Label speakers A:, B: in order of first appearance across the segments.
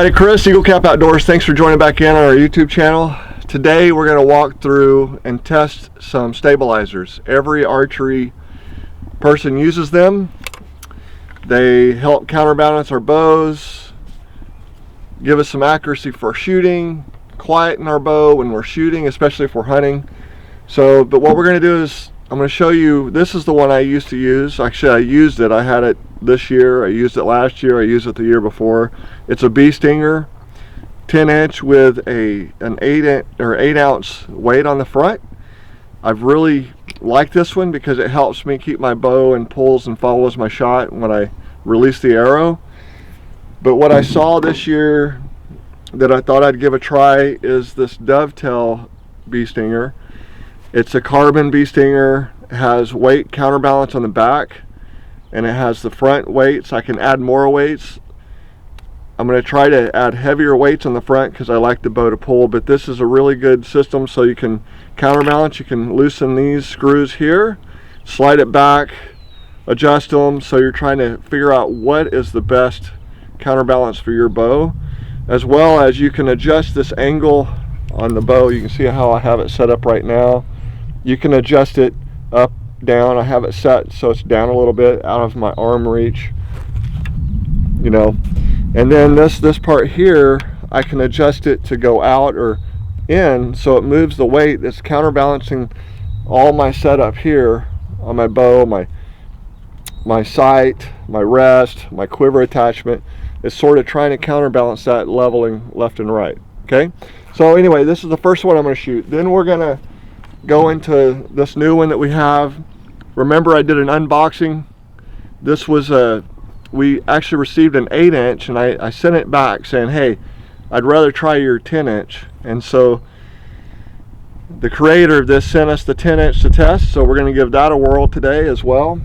A: everybody, Chris, Eagle Cap Outdoors. Thanks for joining back in on our YouTube channel. Today we're going to walk through and test some stabilizers. Every archery person uses them. They help counterbalance our bows, give us some accuracy for shooting, quieten our bow when we're shooting, especially if we're hunting. But what we're going to do is I'm going to show you, this is the one I used to use. Actually, I used it. I had it this year. I used it last year. I used it the year before. It's a bee stinger, 10-inch with an 8 ounce weight on the front. I've really liked this one because it helps me keep my bow and pulls and follows my shot when I release the arrow. But what I saw this year that I thought I'd give a try is this dovetail bee stinger. It's a carbon bee stinger. It has weight counterbalance on the back, and it has the front weights. I can add more weights. I'm going to try to add heavier weights on the front because I like the bow to pull, but this is a really good system so you can counterbalance. You can loosen these screws here, slide it back, adjust them, so you're trying to figure out what is the best counterbalance for your bow, as well as you can adjust this angle on the bow. You can see how I have it set up right now. You can adjust it up, down. I have it set so it's down a little bit out of my arm reach, you know. And then this part here, I can adjust it to go out or in, so it moves the weight. It's counterbalancing all my setup here on my bow, my sight, my rest, my quiver attachment. It's sort of trying to counterbalance that, leveling left and right. Okay, so anyway, this is the first one I'm going to shoot. Then we're going to go into this new one that we have. Remember, I did an unboxing. This was we actually received an 8-inch, and I sent it back saying, hey, I'd rather try your 10-inch. And so the creator of this sent us the 10-inch to test, so we're going to give that a whirl today as well.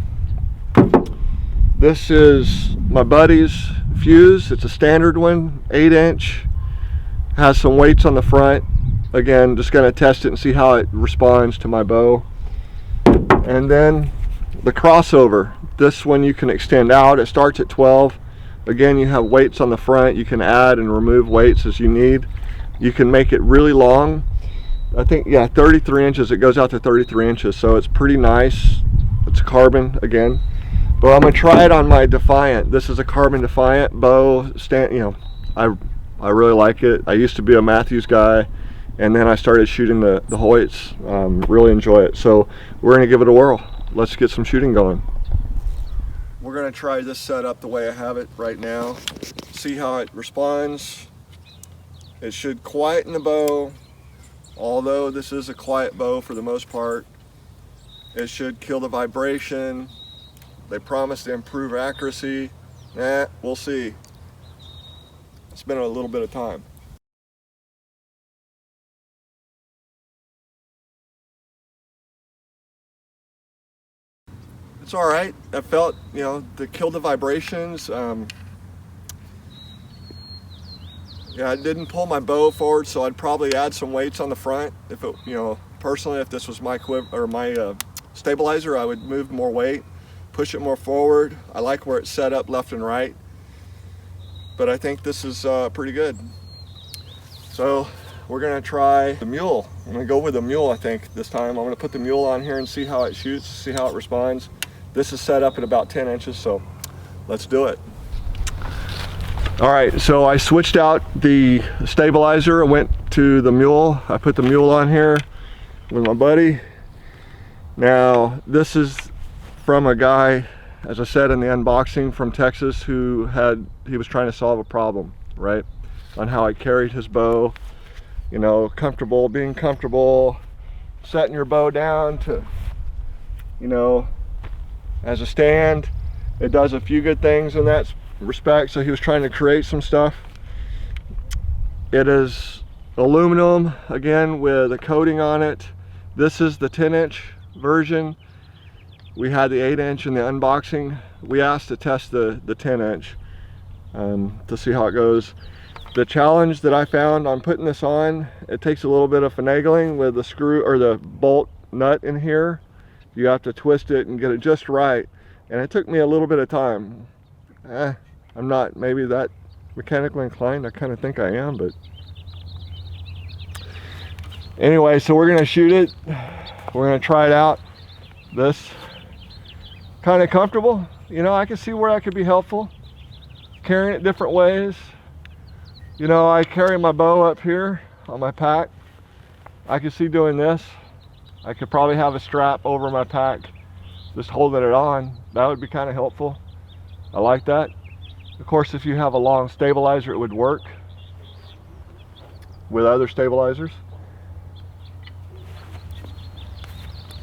A: This is my buddy's fuse. It's a standard one, 8-inch, has some weights on the front. Again, just going to test it and see how it responds to my bow. And then the crossover. This one you can extend out. It starts at 12. Again, you have weights on the front. You can add and remove weights as you need. You can make it really long. I think, yeah, 33 inches. It goes out to 33 inches, so it's pretty nice. It's carbon again. But I'm going to try it on my Defiant. This is a carbon Defiant bow. You know, I really like it. I used to be a Matthews guy, and then I started shooting the Hoyts. Really enjoy it. So we're going to give it a whirl. Let's get some shooting going. We're going to try this setup the way I have it right now. See how it responds. It should quieten the bow. Although this is a quiet bow for the most part, it should kill the vibration. They promise to improve accuracy. We'll see. It's been a little bit of time. It's all right. I felt, you know, to kill the vibrations. Yeah, I didn't pull my bow forward, so I'd probably add some weights on the front. If it, you know, personally, if this was my quiver or my stabilizer, I would move more weight, push it more forward. I like where it's set up left and right, but I think this is pretty good. So we're gonna try the Mule. I'm gonna go with the Mule, I think, this time. I'm gonna put the Mule on here and see how it shoots, see how it responds. This is set up at about 10 inches, so let's do it. All right, so I switched out the stabilizer. I went to the Mule. I put the Mule on here with my buddy. Now, this is from a guy, as I said in the unboxing, from Texas, he was trying to solve a problem, right? On how I carried his bow, you know, being comfortable, setting your bow down to, you know, as a stand. It does a few good things in that respect, so he was trying to create some stuff. It is aluminum, again, with a coating on it. This is the 10-inch version. We had the 8-inch in the unboxing. We asked to test the 10-inch to see how it goes. The challenge that I found on putting this on, it takes a little bit of finagling with the screw or the bolt nut in here. You have to twist it and get it just right, and it took me a little bit of time. I'm not maybe that mechanically inclined. I kind of think I am, but anyway, so we're gonna shoot it. We're gonna try it out. This kind of comfortable. You know, I can see where that could be helpful. Carrying it different ways. You know, I carry my bow up here on my pack. I could see doing this. I could probably have a strap over my pack, just holding it on. That would be kind of helpful. I like that. Of course, if you have a long stabilizer, it would work with other stabilizers.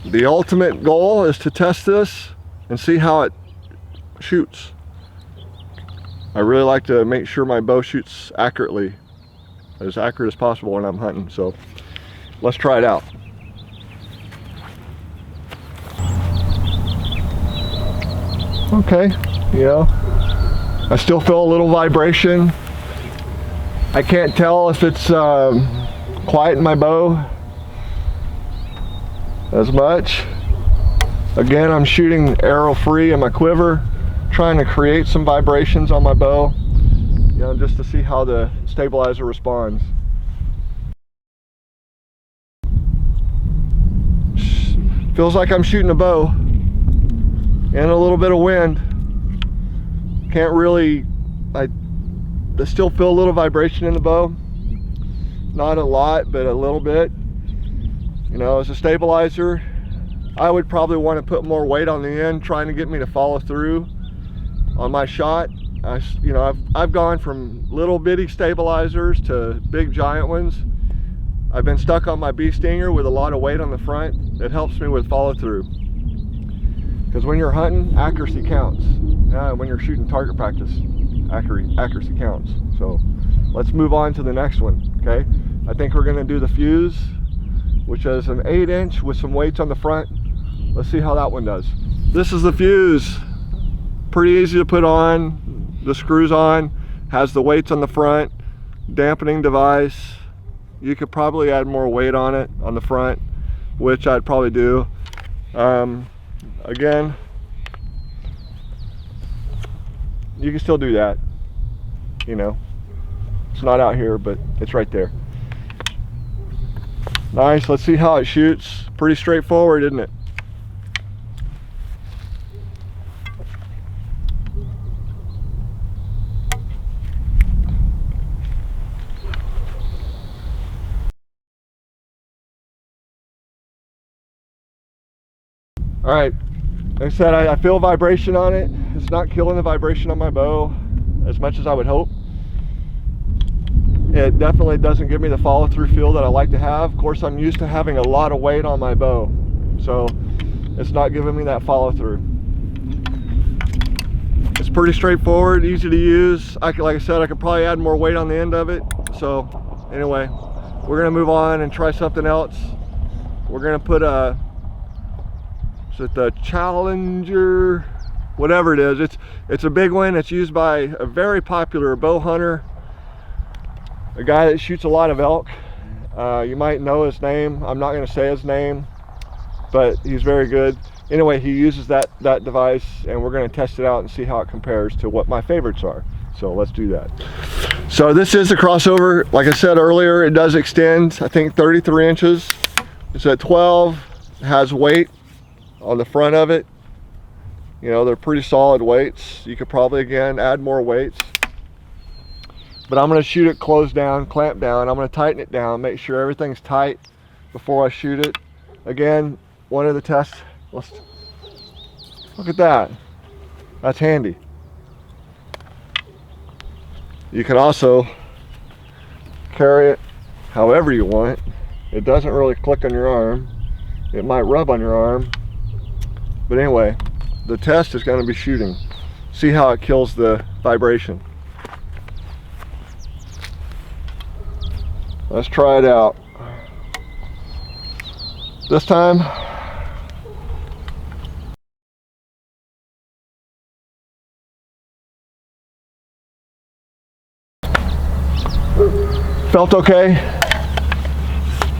A: The ultimate goal is to test this and see how it shoots. I really like to make sure my bow shoots accurately, as accurate as possible when I'm hunting. So let's try it out. Okay, you know, I still feel a little vibration. I can't tell if it's quiet in my bow as much. Again, I'm shooting arrow free in my quiver, trying to create some vibrations on my bow, you know, just to see how the stabilizer responds. Feels like I'm shooting a bow and a little bit of wind. Can't really, I still feel a little vibration in the bow. Not a lot, but a little bit. You know, as a stabilizer, I would probably want to put more weight on the end, trying to get me to follow through on my shot. You know, I've gone from little bitty stabilizers to big giant ones. I've been stuck on my bee stinger with a lot of weight on the front. It helps me with follow through. Because when you're hunting, accuracy counts. When you're shooting target practice, accuracy counts. So let's move on to the next one, okay? I think we're gonna do the fuse, which is an 8-inch with some weights on the front. Let's see how that one does. This is the fuse. Pretty easy to put on. The screws on, has the weights on the front, dampening device. You could probably add more weight on it on the front, which I'd probably do. Again, you can still do that, you know. It's not out here, but it's right there. Nice, let's see how it shoots. Pretty straightforward, isn't it? All right, like I said, I feel vibration on it. It's not killing the vibration on my bow as much as I would hope. It definitely doesn't give me the follow through feel that I like to have. Of course, I'm used to having a lot of weight on my bow, so it's not giving me that follow through. It's pretty straightforward, easy to use. Like I said, I could probably add more weight on the end of it. So anyway, we're gonna move on and try something else. We're gonna put a, is it the Challenger, whatever it is. It's a big one. It's used by a very popular bow hunter, a guy that shoots a lot of elk. You might know his name. I'm not going to say his name, but he's very good. Anyway, he uses that device, and we're going to test it out and see how it compares to what my favorites are. So let's do that. So this is a crossover. Like I said earlier, it does extend, I think 33 inches. It's at 12, it has weight on the front of it. You know, they're pretty solid weights. You could probably, again, add more weights. But I'm going to shoot it closed down, clamp down. I'm going to tighten it down, make sure everything's tight before I shoot it. Again, one of the tests, let's look at that. That's handy. You can also carry it however you want. It doesn't really click on your arm. It might rub on your arm. But anyway, the test is going to be shooting. See how it kills the vibration. Let's try it out. This time, felt okay.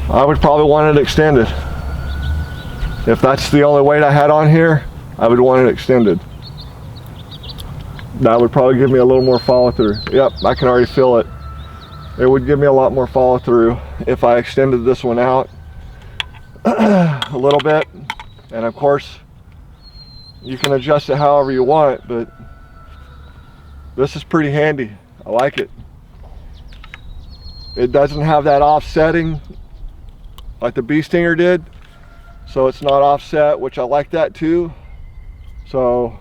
A: I would probably want it extended. If that's the only weight I had on here, I would want it extended. That would probably give me a little more follow through. Yep, I can already feel it. It would give me a lot more follow through if I extended this one out a little bit. And of course, you can adjust it however you want, but this is pretty handy. I like it. It doesn't have that offsetting like the bee stinger did, so it's not offset, which I like that too. So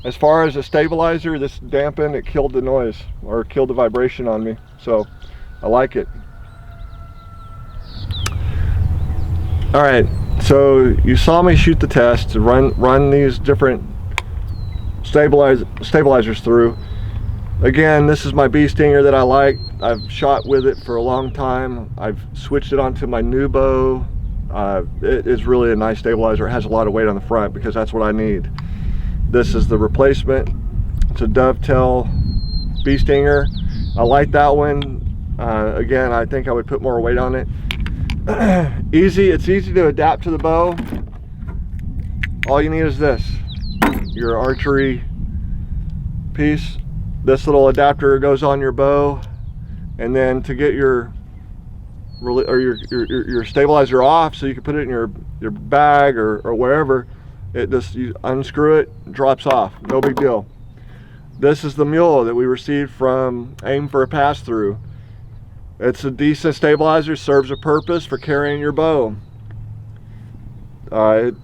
A: as far as a stabilizer, this dampened, it killed the noise or killed the vibration on me, so I like it. All right, so you saw me shoot the test to run these different stabilizers through. Again, this is my bee stinger that I like. I've shot with it for a long time. I've switched it onto my new bow. It is really a nice stabilizer. It has a lot of weight on the front because that's what I need. This is the replacement. It's a dovetail bee stinger. I like that one. Again, I think I would put more weight on it. It's easy to adapt to the bow. All you need is this, your archery piece. This little adapter goes on your bow, and then to get your stabilizer off so you can put it in your bag or wherever, you unscrew it, drops off, no big deal. This is the Mule that we received from Aim for a Pass-Through. It's a decent stabilizer, serves a purpose for carrying your bow. It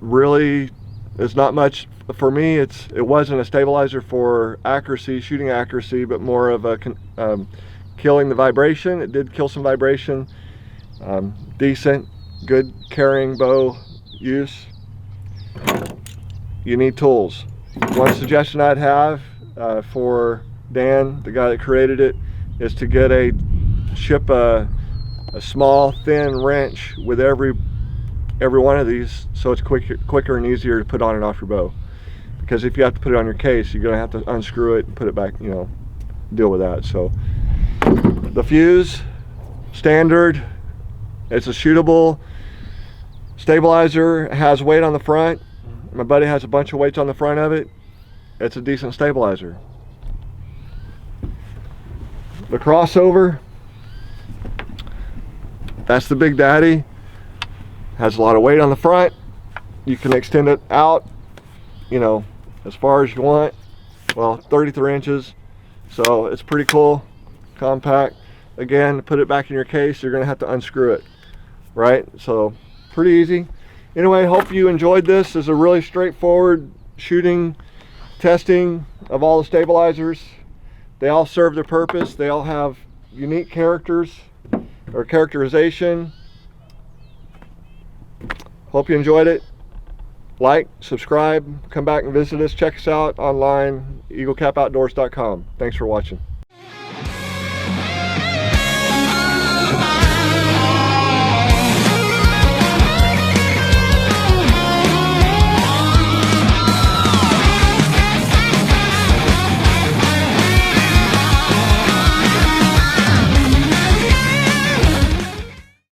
A: really is not much for me. It wasn't a stabilizer for accuracy, shooting accuracy, but more of a killing the vibration. It did kill some vibration. Decent, good carrying bow use. You need tools. One suggestion I'd have for Dan, the guy that created it, is to ship a small thin wrench with every one of these, so it's quicker and easier to put on and off your bow. Because if you have to put it on your case, you're gonna have to unscrew it and put it back, deal with that. So the fuse, standard, it's a shootable stabilizer, has weight on the front. My buddy has a bunch of weights on the front of it. It's a decent stabilizer. The crossover, that's the Big Daddy. Has a lot of weight on the front. You can extend it out, as far as you want. Well, 33 inches. So it's pretty cool, compact. Again, to put it back in your case, you're gonna have to unscrew it, right? So pretty easy. Anyway, hope you enjoyed this. It's a really straightforward shooting testing of all the stabilizers. They all serve their purpose. They all have unique characters or characterization. Hope you enjoyed it. Like, subscribe, come back and visit us. Check us out online, eaglecapoutdoors.com. Thanks for watching.